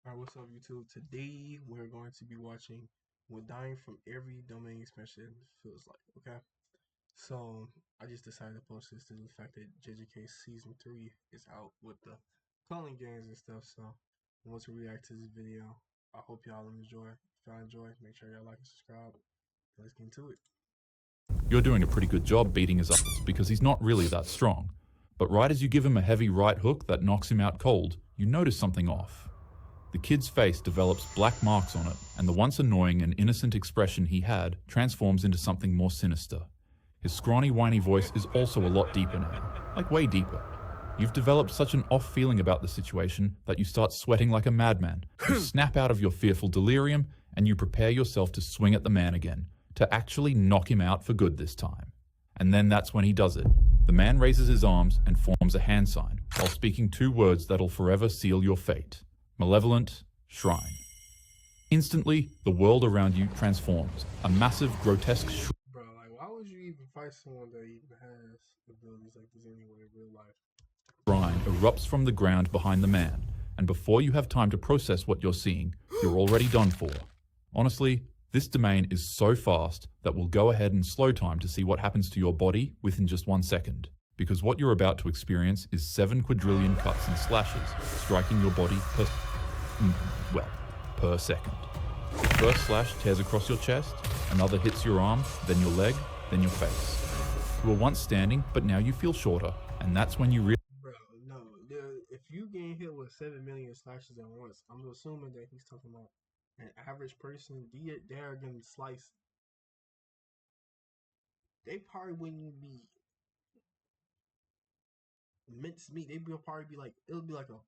Alright, what's up YouTube? Today we're going to be watching what dying from every domain expansion feels like, okay? So I just decided to post this to the fact that JJK Season 3 is out with the calling games and stuff, so I want to react to this video. I hope y'all enjoy. If y'all enjoy, make sure y'all like and subscribe. Let's get into it. You're doing a pretty good job beating his ass because he's not really that strong. But right as you give him a heavy right hook that knocks him out cold, you notice something off. The kid's face develops black marks on it, and the once annoying and innocent expression he had transforms into something more sinister. His scrawny, whiny voice is also a lot deeper now, like way deeper. You've developed such an off feeling about the situation that you start sweating like a madman. You snap out of your fearful delirium, and you prepare yourself to swing at the man again, to actually knock him out for good this time. And then that's when he does it. The man raises his arms and forms a hand sign, while speaking two words that'll forever seal your fate. Malevolent Shrine. Instantly, the world around you transforms. A massive, grotesque Bro, like, why would you even fight someone that even has abilities like this anyway in real life? shrine erupts from the ground behind the man, and before you have time to process what you're seeing, you're already done for. Honestly, this domain is so fast that we'll go ahead and slow time to see what happens to your body within just 1 second. Because what you're about to experience is 7 quadrillion cuts and slashes, striking your body per second. The first slash tears across your chest, another hits your arm, then your leg, then your face. You were once standing, but now you feel shorter, and that's when you realize. Bro, no, if you getting hit with 7 million slashes at once, I'm assuming that he's talking about an average person. They're getting sliced. They probably wouldn't be minced meat. They'd probably be like, it would be like a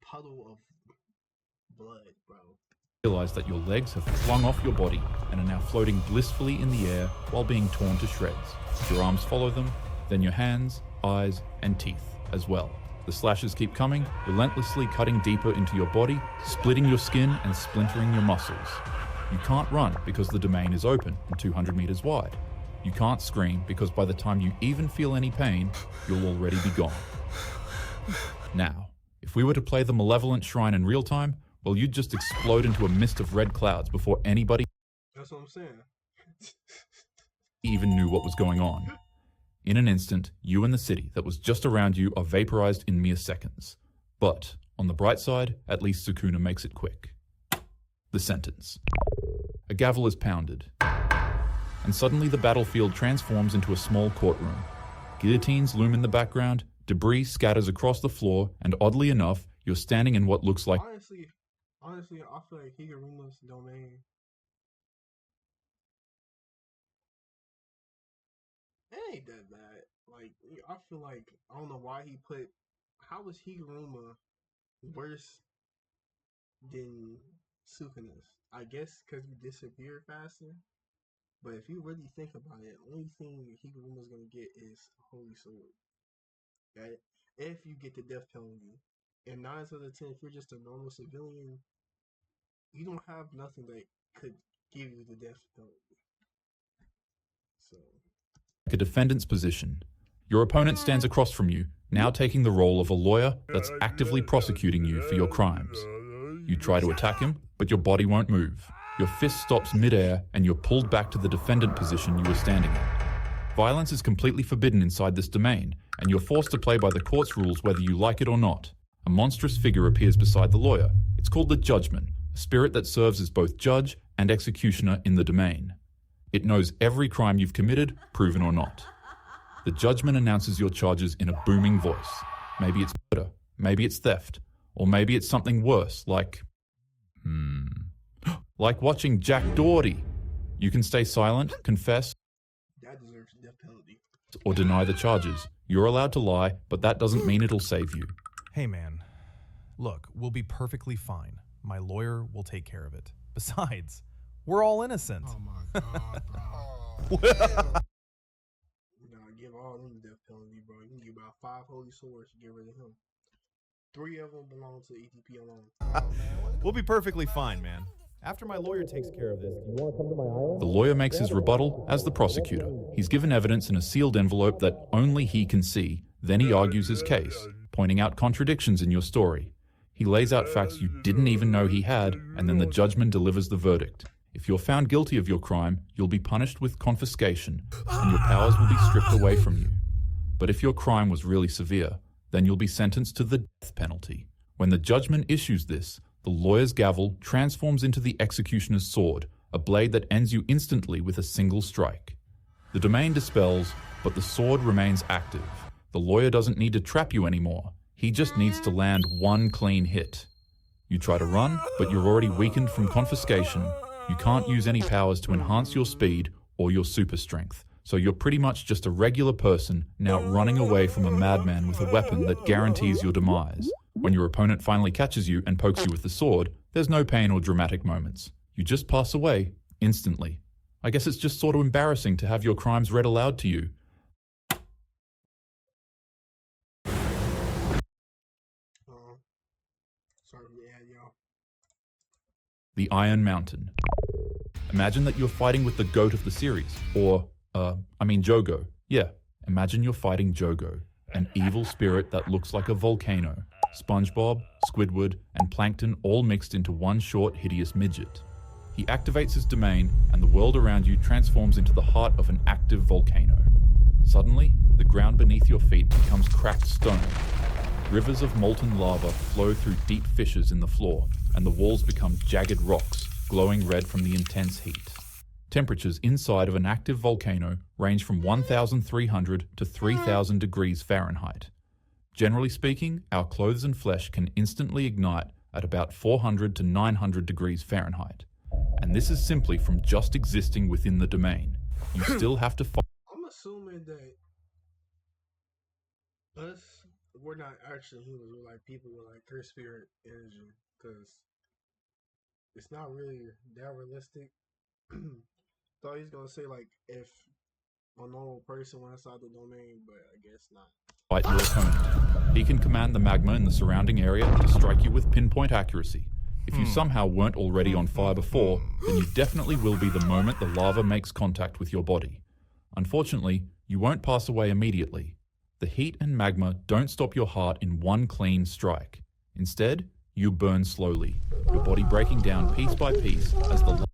puddle of blood, bro. Realize that your legs have flung off your body and are now floating blissfully in the air while being torn to shreds. Your arms follow them, then your hands, eyes, and teeth as well. The slashes keep coming, relentlessly cutting deeper into your body, splitting your skin and splintering your muscles. You can't run because the domain is open and 200 meters wide. You can't scream because by the time you even feel any pain, you'll already be gone. Now, if we were to play the Malevolent Shrine in real time, well, you'd just explode into a mist of red clouds before anybody That's what I'm saying. even knew what was going on. In an instant, you and the city that was just around you are vaporized in mere seconds. But, on the bright side, at least Sukuna makes it quick. The sentence. A gavel is pounded, and suddenly the battlefield transforms into a small courtroom. Guillotines loom in the background, debris scatters across the floor, and oddly enough, you're standing in what looks like Honestly, I feel like Higuruma's domain, it ain't that bad. Like, I feel like, I don't know why how was Higuruma worse than Sukuna's? I guess because you disappear faster. But if you really think about it, only thing Higuruma's gonna get is Holy Sword. Right? If you get the death penalty. And 9 out of 10, if you're just a normal civilian, you don't have nothing that could give you the death penalty. So, a defendant's position. Your opponent stands across from you, now taking the role of a lawyer that's actively prosecuting you for your crimes. You try to attack him, but your body won't move. Your fist stops midair, and you're pulled back to the defendant position you were standing in. Violence is completely forbidden inside this domain, and you're forced to play by the court's rules whether you like it or not. A monstrous figure appears beside the lawyer. It's called the Judgment, a spirit that serves as both judge and executioner in the domain. It knows every crime you've committed, proven or not. The Judgment announces your charges in a booming voice. Maybe it's murder, maybe it's theft, or maybe it's something worse, like watching Jack Doherty. You can stay silent, confess, that deserves the death penalty. or deny the charges. You're allowed to lie, but that doesn't mean it'll save you. Hey man, look, we'll be perfectly fine. My lawyer will take care of it. Besides, we're all innocent. Oh my god, bro. Nah, give all them the death penalty, bro. You can give about 5 holy swords to get rid of him. 3 of them belong to ETP alone. We'll be perfectly fine, man. After my lawyer takes care of this, do you want to come to my island? The lawyer makes his rebuttal as the prosecutor. He's given evidence in a sealed envelope that only he can see. Then he argues his case, pointing out contradictions in your story. He lays out facts you didn't even know he had, and then the judgment delivers the verdict. If you're found guilty of your crime, you'll be punished with confiscation, and your powers will be stripped away from you. But if your crime was really severe, then you'll be sentenced to the death penalty. When the judgment issues this, the lawyer's gavel transforms into the executioner's sword, a blade that ends you instantly with a single strike. The domain dispels, but the sword remains active. The lawyer doesn't need to trap you anymore. He just needs to land one clean hit. You try to run, but you're already weakened from confiscation. You can't use any powers to enhance your speed or your super strength. So you're pretty much just a regular person now running away from a madman with a weapon that guarantees your demise. When your opponent finally catches you and pokes you with the sword, there's no pain or dramatic moments. You just pass away instantly. I guess it's just sort of embarrassing to have your crimes read aloud to you. Sorry, y'all. The Iron Mountain. Imagine that you're fighting with the GOAT of the series, or, Jogo. Yeah, imagine you're fighting Jogo, an evil spirit that looks like a volcano. SpongeBob, Squidward, and Plankton all mixed into one short, hideous midget. He activates his domain, and the world around you transforms into the heart of an active volcano. Suddenly, the ground beneath your feet becomes cracked stone. Rivers of molten lava flow through deep fissures in the floor, and the walls become jagged rocks, glowing red from the intense heat. Temperatures inside of an active volcano range from 1,300 to 3,000 degrees Fahrenheit. Generally speaking, our clothes and flesh can instantly ignite at about 400 to 900 degrees Fahrenheit. And this is simply from just existing within the domain. You still have to fight. I'm assuming that we're not actually humans. We're like people with like curse spirit energy, because it's not really that realistic. Thought he's gonna say like if a normal person went inside the domain, but I guess not. Fight your opponent. He can command the magma in the surrounding area to strike you with pinpoint accuracy. If you somehow weren't already on fire before, then you definitely will be the moment the lava makes contact with your body. Unfortunately, you won't pass away immediately. The heat and magma don't stop your heart in one clean strike. Instead, you burn slowly, your body breaking down piece by piece as the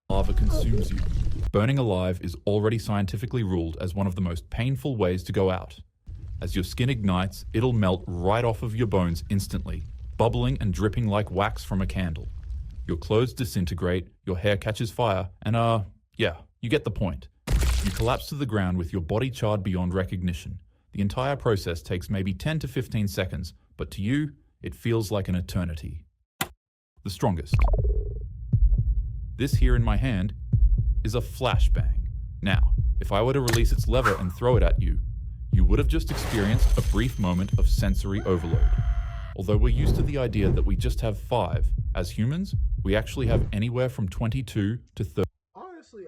lava consumes you. Burning alive is already scientifically ruled as one of the most painful ways to go out. As your skin ignites, it'll melt right off of your bones instantly, bubbling and dripping like wax from a candle. Your clothes disintegrate, your hair catches fire, and you get the point. You collapse to the ground with your body charred beyond recognition. The entire process takes maybe 10 to 15 seconds, but to you, it feels like an eternity. The strongest. This here in my hand is a flashbang. Now, if I were to release its lever and throw it at you, you would have just experienced a brief moment of sensory overload. Although we're used to the idea that we just have 5, as humans, we actually have anywhere from 22 to 30. Honestly,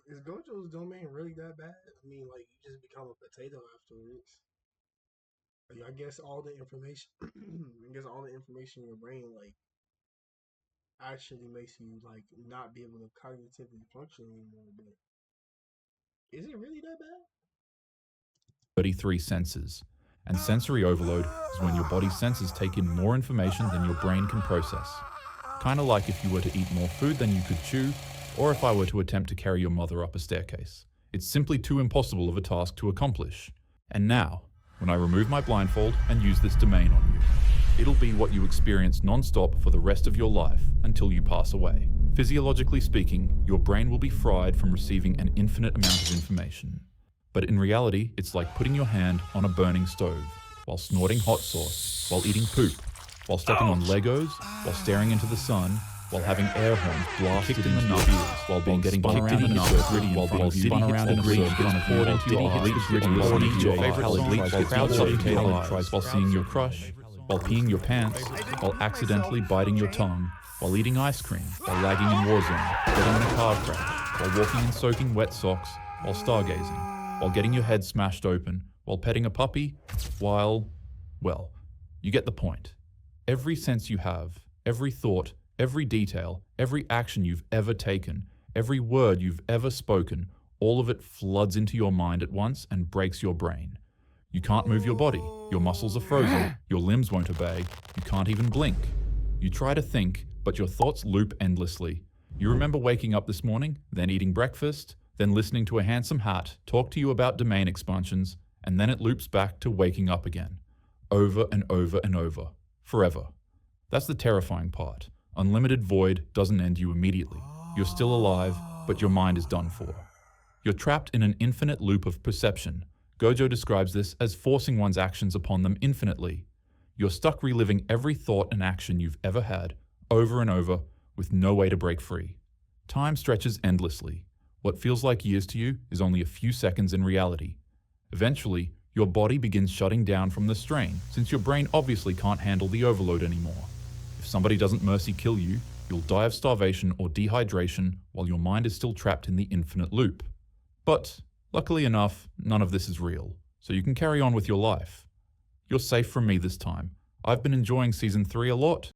is Gojo's domain really that bad? I mean, like, you just become a potato afterwards. Like, I guess all the information in your brain, like, actually makes you, like, not be able to cognitively function anymore, but is it really that bad? 33 senses. And sensory overload is when your body's senses take in more information than your brain can process. Kind of like if you were to eat more food than you could chew, or if I were to attempt to carry your mother up a staircase. It's simply too impossible of a task to accomplish. And now, when I remove my blindfold and use this domain on you, it'll be what you experience non-stop for the rest of your life until you pass away. Physiologically speaking, your brain will be fried from receiving an infinite amount of information. But in reality, it's like putting your hand on a burning stove, while snorting hot sauce, while eating poop, while stepping on Legos, while staring into the sun, while having air horns blasted into your ears, while being getting kicked around in a circle, while being spun around in a circle, poured into your eyes, while listening to your favorite song, while crowd-surfing to your eyes, while seeing your crush, while peeing your pants, while accidentally biting your tongue, while eating ice cream, while lagging in Warzone, getting in a car crash, while walking in soaking wet socks, while stargazing, while getting your head smashed open, while petting a puppy, well, you get the point. Every sense you have, every thought, every detail, every action you've ever taken, every word you've ever spoken, all of it floods into your mind at once and breaks your brain. You can't move your body, your muscles are frozen, your limbs won't obey, you can't even blink. You try to think, but your thoughts loop endlessly. You remember waking up this morning, then eating breakfast, then listening to a handsome hat talk to you about domain expansions, and then it loops back to waking up again. Over and over and over. Forever. That's the terrifying part. Unlimited void doesn't end you immediately. You're still alive, but your mind is done for. You're trapped in an infinite loop of perception. Gojo describes this as forcing one's actions upon them infinitely. You're stuck reliving every thought and action you've ever had, over and over, with no way to break free. Time stretches endlessly. What feels like years to you is only a few seconds in reality. Eventually, your body begins shutting down from the strain, since your brain obviously can't handle the overload anymore. If somebody doesn't mercy kill you, you'll die of starvation or dehydration while your mind is still trapped in the infinite loop. But, luckily enough, none of this is real, so you can carry on with your life. You're safe from me this time. I've been enjoying Season 3 a lot,